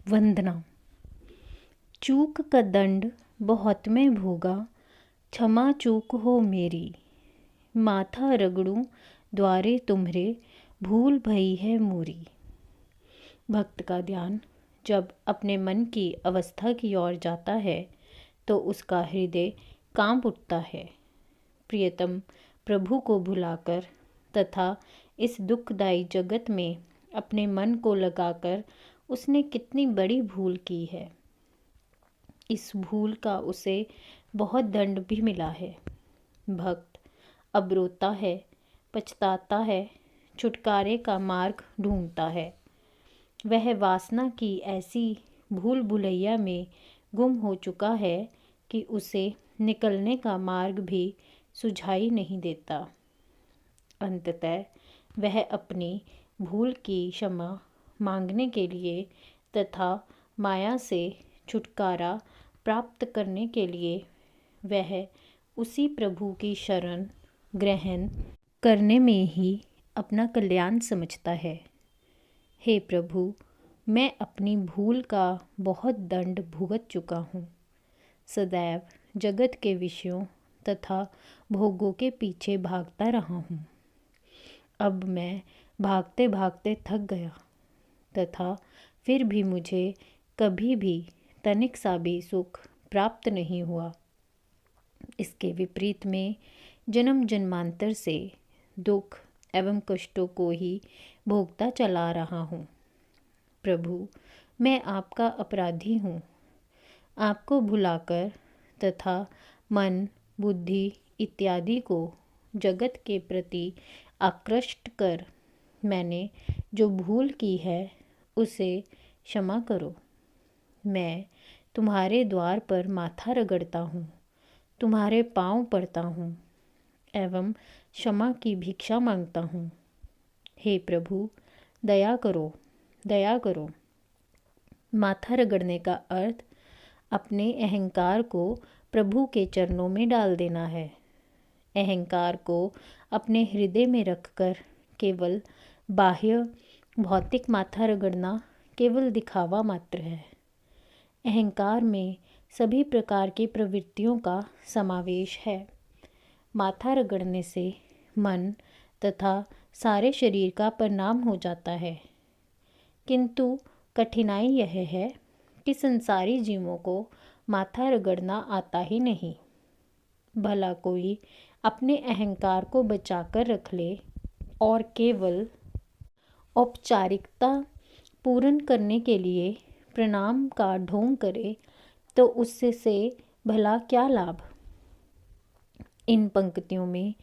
वंदना। चूक का दंड बहुत मैं भोगा, क्षमा चूक हो मेरी। माथा रगड़ूं द्वारे तुम्हरे, भूल भई है मोरी। भक्त का ध्यान जब अपने मन की अवस्था की ओर जाता है तो उसका हृदय कांप उठता है। प्रियतम प्रभु को भुलाकर तथा इस दुखदायी जगत में अपने मन को लगाकर उसने कितनी बड़ी भूल की है। इस भूल का उसे बहुत दंड भी मिला है। भक्त अब रोता है, पछताता है, छुटकारे का मार्ग ढूंढता है। वह वासना की ऐसी भूल भुलैया में गुम हो चुका है कि उसे निकलने का मार्ग भी सुझाई नहीं देता। अंततः वह अपनी भूल की क्षमा मांगने के लिए तथा माया से छुटकारा प्राप्त करने के लिए वह उसी प्रभु की शरण ग्रहण करने में ही अपना कल्याण समझता है। हे प्रभु, मैं अपनी भूल का बहुत दंड भुगत चुका हूँ। सदैव जगत के विषयों तथा भोगों के पीछे भागता रहा हूँ। अब मैं भागते भागते थक गया तथा फिर भी मुझे कभी भी तनिक सा भी सुख प्राप्त नहीं हुआ। इसके विपरीत में जन्म जन्मांतर से दुख एवं कष्टों को ही भोगता चला रहा हूँ। प्रभु, मैं आपका अपराधी हूँ। आपको भुलाकर तथा मन, बुद्धि इत्यादि को जगत के प्रति आकृष्ट कर मैंने जो भूल की है उसे क्षमा करो। मैं तुम्हारे द्वार पर माथा रगड़ता हूँ, तुम्हारे पांव पड़ता हूँ एवं क्षमा की भिक्षा मांगता हूँ। हे प्रभु, दया करो, दया करो। माथा रगड़ने का अर्थ अपने अहंकार को प्रभु के चरणों में डाल देना है। अहंकार को अपने हृदय में रखकर केवल बाह्य भौतिक माथा रगड़ना केवल दिखावा मात्र है। अहंकार में सभी प्रकार की प्रवृत्तियों का समावेश है। माथा रगड़ने से मन तथा सारे शरीर का परिणाम हो जाता है, किंतु कठिनाई यह है कि संसारी जीवों को माथा रगड़ना आता ही नहीं। भला कोई अपने अहंकार को बचाकर रख ले और केवल औपचारिकता पूर्ण करने के लिए प्रणाम का ढोंग करे तो उससे भला क्या लाभ। इन पंक्तियों में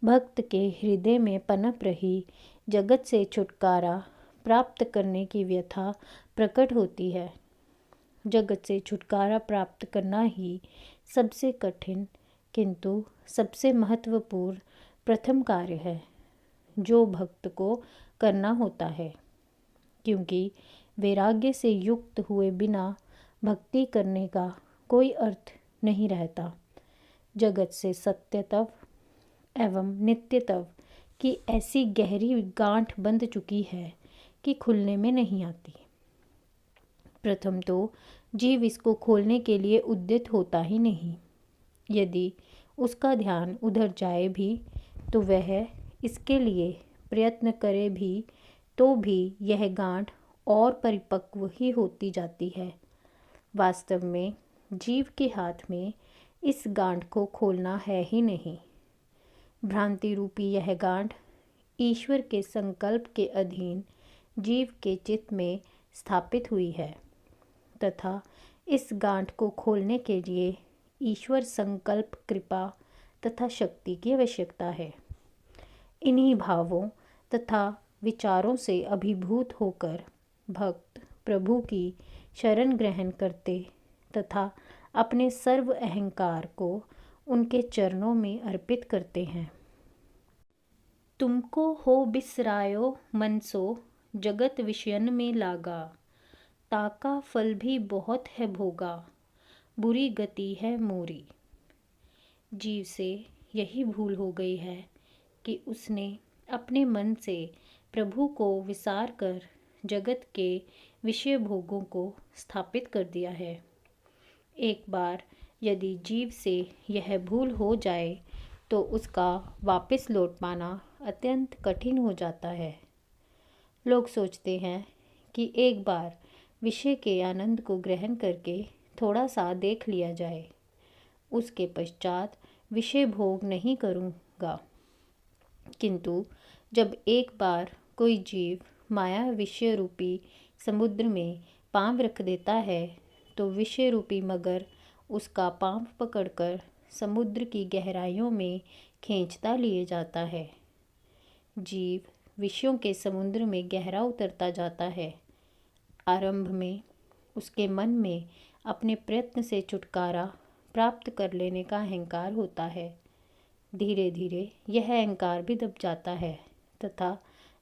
भक्त के हृदय में पनप रही जगत से छुटकारा प्राप्त करने की व्यथा प्रकट होती है। जगत से छुटकारा प्राप्त करना ही सबसे कठिन किंतु सबसे महत्वपूर्ण प्रथम कार्य है जो भक्त को करना होता है, क्योंकि वैराग्य से युक्त हुए बिना भक्ति करने का कोई अर्थ नहीं रहता। जगत से सत्यतव एवं नित्यतव की ऐसी गहरी गांठ बंध चुकी है कि खुलने में नहीं आती। प्रथम तो जीव इसको खोलने के लिए उद्यत होता ही नहीं। यदि उसका ध्यान उधर जाए भी तो वह इसके लिए प्रयत्न करे भी तो भी यह गांठ और परिपक्व ही होती जाती है। वास्तव में जीव के हाथ में इस गांठ को खोलना है ही नहीं। भ्रांति रूपी यह गांठ ईश्वर के संकल्प के अधीन जीव के चित्त में स्थापित हुई है तथा इस गांठ को खोलने के लिए ईश्वर संकल्प, कृपा तथा शक्ति की आवश्यकता है। इन्हीं भावों तथा विचारों से अभिभूत होकर भक्त प्रभु की शरण ग्रहण करते तथा अपने सर्व अहंकार को उनके चरणों में अर्पित करते हैं। तुमको हो बिसरायो मनसो, जगत विषयन में लागा। ताका फल भी बहुत है भोगा, बुरी गति है मोरी। जीव से यही भूल हो गई है कि उसने अपने मन से प्रभु को विसार कर जगत के विषय भोगों को स्थापित कर दिया है। एक बार यदि जीव से यह भूल हो जाए तो उसका वापस लौट पाना अत्यंत कठिन हो जाता है। लोग सोचते हैं कि एक बार विषय के आनंद को ग्रहण करके थोड़ा सा देख लिया जाए, उसके पश्चात विषय भोग नहीं करूँगा। किंतु जब एक बार कोई जीव माया विषय रूपी समुद्र में पाँव रख देता है तो विषय रूपी मगर उसका पाँव पकड़कर समुद्र की गहराइयों में खींचता लिए जाता है। जीव विषयों के समुद्र में गहरा उतरता जाता है। आरंभ में उसके मन में अपने प्रयत्न से छुटकारा प्राप्त कर लेने का अहंकार होता है। धीरे धीरे यह अहंकार भी दब जाता है तथा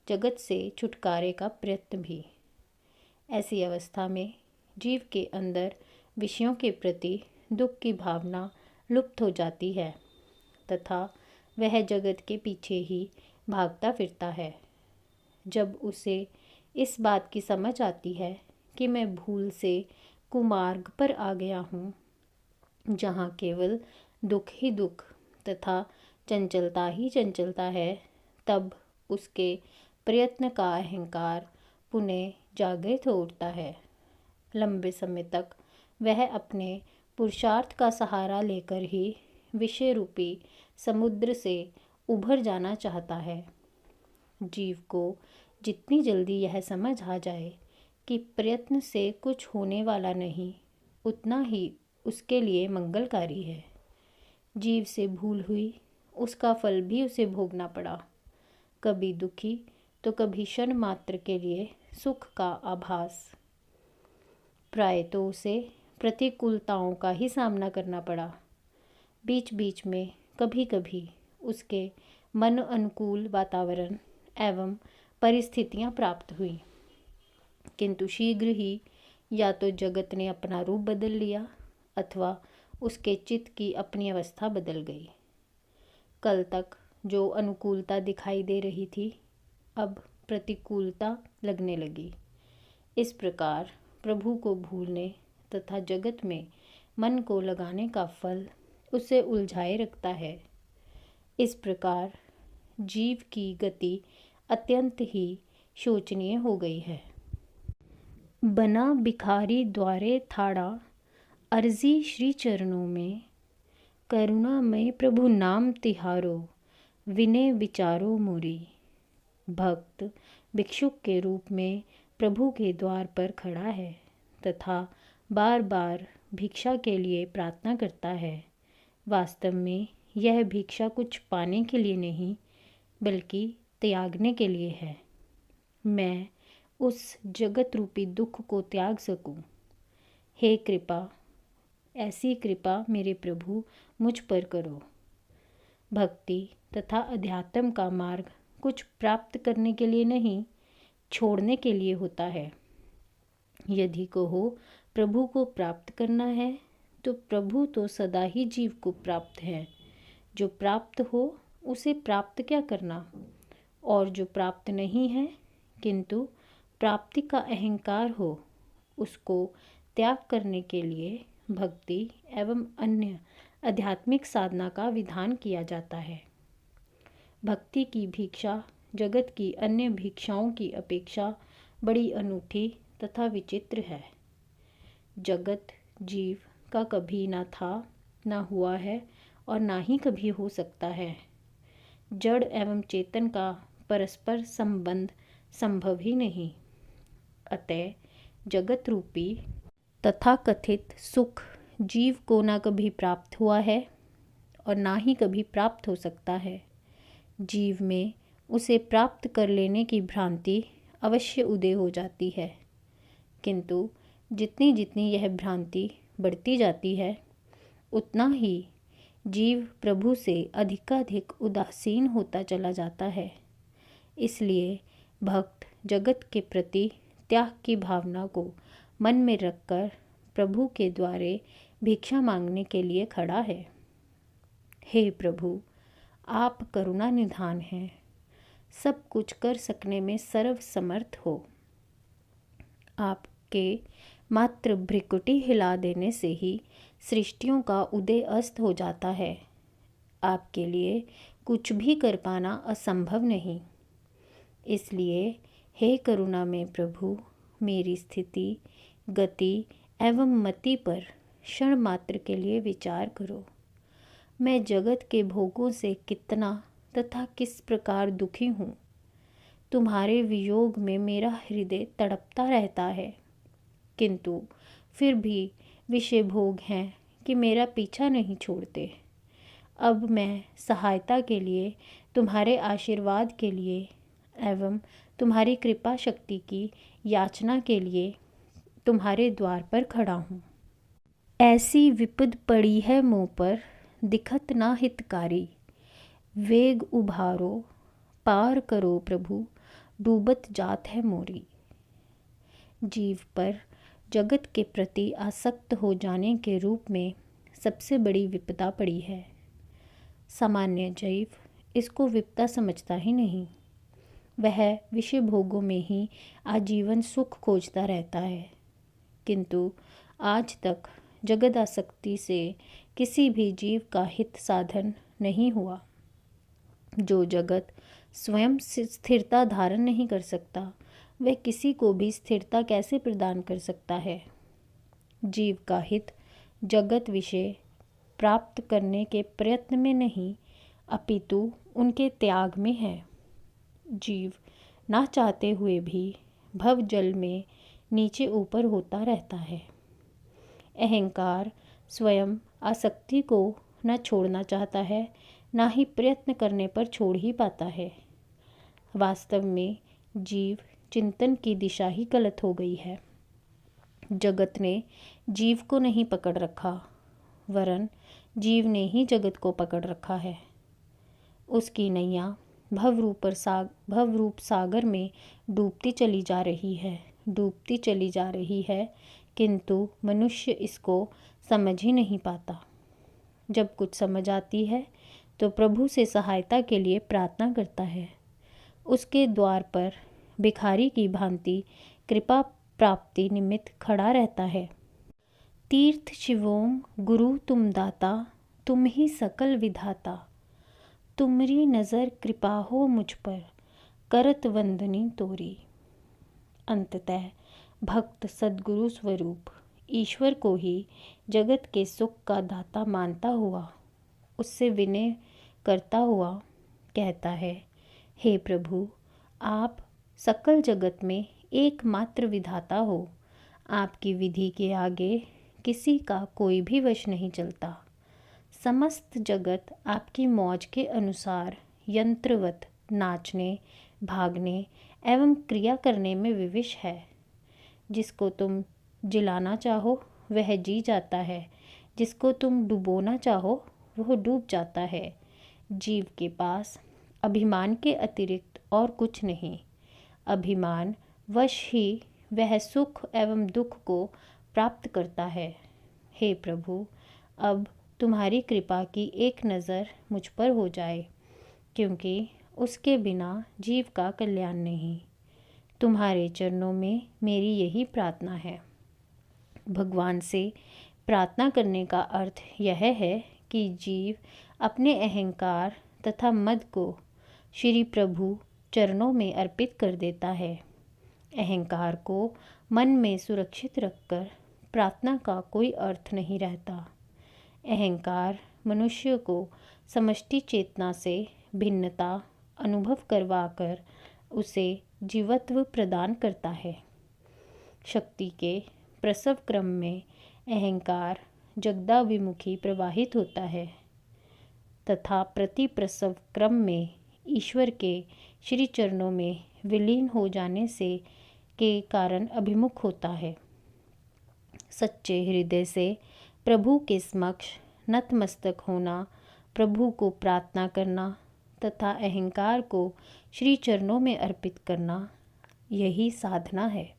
जगत से छुटकारे का प्रयत्न भी। ऐसी अवस्था में जीव के अंदर विषयों के प्रति दुख की भावना लुप्त हो जाती है तथा वह जगत के पीछे ही भागता फिरता है। जब उसे इस बात की समझ आती है कि मैं भूल से कुमार्ग पर आ गया हूँ, जहाँ केवल दुख ही दुख तथा चंचलता ही चंचलता है, तब उसके प्रयत्न का अहंकार पुनः जागृत हो उठता है। लंबे समय तक वह अपने पुरुषार्थ का सहारा लेकर ही विषय रूपी समुद्र से उभर जाना चाहता है। जीव को जितनी जल्दी यह समझ आ जाए कि प्रयत्न से कुछ होने वाला नहीं, उतना ही उसके लिए मंगलकारी है। जीव से भूल हुई, उसका फल भी उसे भोगना पड़ा। कभी दुखी तो कभी क्षण मात्र के लिए सुख का आभास। प्राय तो उसे प्रतिकूलताओं का ही सामना करना पड़ा। बीच बीच में कभी कभी उसके मन अनुकूल वातावरण एवं परिस्थितियां प्राप्त हुई, किंतु शीघ्र ही या तो जगत ने अपना रूप बदल लिया अथवा उसके चित्त की अपनी अवस्था बदल गई। कल तक जो अनुकूलता दिखाई दे रही थी, अब प्रतिकूलता लगने लगी। इस प्रकार प्रभु को भूलने तथा जगत में मन को लगाने का फल उसे उलझाए रखता है। इस प्रकार जीव की गति अत्यंत ही शोचनीय हो गई है। बना भिखारी द्वारे थाड़ा, अर्जी श्री चरणों में, करुणा में प्रभु नाम तिहारो, विनय विचारो मोरी। भक्त भिक्षुक के रूप में प्रभु के द्वार पर खड़ा है तथा बार बार भिक्षा के लिए प्रार्थना करता है। वास्तव में यह भिक्षा कुछ पाने के लिए नहीं, बल्कि त्यागने के लिए है। मैं उस जगत रूपी दुख को त्याग सकूं। हे कृपा, ऐसी कृपा मेरे प्रभु मुझ पर करो। भक्ति तथा अध्यात्म का मार्ग कुछ प्राप्त करने के लिए नहीं, छोड़ने के लिए होता है। यदि कहो प्रभु को प्राप्त करना है तो प्रभु तो सदा ही जीव को प्राप्त है। जो प्राप्त हो उसे प्राप्त क्या करना, और जो प्राप्त नहीं है किंतु प्राप्ति का अहंकार हो, उसको त्याग करने के लिए भक्ति एवं अन्य आध्यात्मिक साधना का विधान किया जाता है। भक्ति की भिक्षा जगत की अन्य भिक्षाओं की अपेक्षा बड़ी अनूठी तथा विचित्र है। जगत जीव का कभी ना था, ना हुआ है और ना ही कभी हो सकता है। जड़ एवं चेतन का परस्पर संबंध संभव ही नहीं। अतः जगत रूपी तथाकथित सुख जीव को ना कभी प्राप्त हुआ है और ना ही कभी प्राप्त हो सकता है। जीव में उसे प्राप्त कर लेने की भ्रांति अवश्य उदय हो जाती है, किंतु जितनी जितनी यह भ्रांति बढ़ती जाती है, उतना ही जीव प्रभु से अधिकाधिक उदासीन होता चला जाता है। इसलिए भक्त जगत के प्रति त्याग की भावना को मन में रखकर प्रभु के द्वारे भिक्षा मांगने के लिए खड़ा है। हे प्रभु, आप करुणा निधान हैं, सब कुछ कर सकने में सर्वसमर्थ हो। आपके मात्र भ्रिकुटी हिला देने से ही सृष्टियों का उदय अस्त हो जाता है। आपके लिए कुछ भी कर पाना असंभव नहीं। इसलिए हे करुणा में प्रभु, मेरी स्थिति, गति एवं मति पर क्षण मात्र के लिए विचार करो। मैं जगत के भोगों से कितना तथा किस प्रकार दुखी हूँ। तुम्हारे वियोग में मेरा हृदय तड़पता रहता है, किंतु फिर भी विषय भोग हैं कि मेरा पीछा नहीं छोड़ते। अब मैं सहायता के लिए, तुम्हारे आशीर्वाद के लिए एवं तुम्हारी कृपा शक्ति की याचना के लिए तुम्हारे द्वार पर खड़ा हूँ। ऐसी विपद पड़ी है मुँह पर, दिखत ना हितकारी। वेग उभारो, पार करो प्रभु, डूबत जात है मोरी। जीव पर जगत के प्रति आसक्त हो जाने के रूप में सबसे बड़ी विपदा पड़ी है। सामान्य जीव इसको विपदा समझता ही नहीं। वह विषय भोगों में ही आजीवन सुख खोजता रहता है, किंतु आज तक जगत आसक्ति से किसी भी जीव का हित साधन नहीं हुआ। जो जगत स्वयं स्थिरता धारण नहीं कर सकता, वह किसी को भी स्थिरता कैसे प्रदान कर सकता है। जीव का हित जगत विषय प्राप्त करने के प्रयत्न में नहीं, अपितु उनके त्याग में है। जीव ना चाहते हुए भी भव जल में नीचे ऊपर होता रहता है। अहंकार स्वयं आसक्ति को न छोड़ना चाहता है, ना ही प्रयत्न करने पर छोड़ ही पाता है। वास्तव में जीव चिंतन की दिशा ही गलत हो गई है। जगत ने जीव को नहीं पकड़ रखा, वरन जीव ने ही जगत को पकड़ रखा है। उसकी नैया भवरूप सागर में डूबती चली जा रही है, किंतु मनुष्य इसको समझ ही नहीं पाता। जब कुछ समझ आती है तो प्रभु से सहायता के लिए प्रार्थना करता है। उसके द्वार पर भिखारी की भांति कृपा प्राप्ति निमित्त खड़ा रहता है। तीर्थ शिवोम गुरु तुम दाता, तुम ही सकल विधाता। तुमरी नज़र कृपा हो मुझ पर, करत वंदनी तोरी। अंततः भक्त सद्गुरु स्वरूप ईश्वर को ही जगत के सुख का दाता मानता हुआ, उससे विनय करता हुआ कहता है, हे प्रभु, आप सकल जगत में एकमात्र विधाता हो। आपकी विधि के आगे किसी का कोई भी वश नहीं चलता। समस्त जगत आपकी मौज के अनुसार यंत्रवत नाचने, भागने एवं क्रिया करने में विवश है। जिसको तुम जिलाना चाहो वह जी जाता है, जिसको तुम डुबोना चाहो वह डूब जाता है। जीव के पास अभिमान के अतिरिक्त और कुछ नहीं। अभिमान वश ही वह सुख एवं दुख को प्राप्त करता है। हे प्रभु, अब तुम्हारी कृपा की एक नज़र मुझ पर हो जाए, क्योंकि उसके बिना जीव का कल्याण नहीं। तुम्हारे चरणों में मेरी यही प्रार्थना है। भगवान से प्रार्थना करने का अर्थ यह है कि जीव अपने अहंकार तथा मद को श्री प्रभु चरणों में अर्पित कर देता है। अहंकार को मन में सुरक्षित रखकर प्रार्थना का कोई अर्थ नहीं रहता। अहंकार मनुष्य को समष्टि चेतना से भिन्नता अनुभव करवाकर उसे जीवत्व प्रदान करता है। शक्ति के प्रसव क्रम में अहंकार जगदाभिमुखी प्रवाहित होता है तथा प्रति प्रसव क्रम में ईश्वर के श्री चरणों में विलीन हो जाने से के कारण अभिमुख होता है। सच्चे हृदय से प्रभु के समक्ष नतमस्तक होना, प्रभु को प्रार्थना करना तथा अहंकार को श्री चरणों में अर्पित करना, यही साधना है।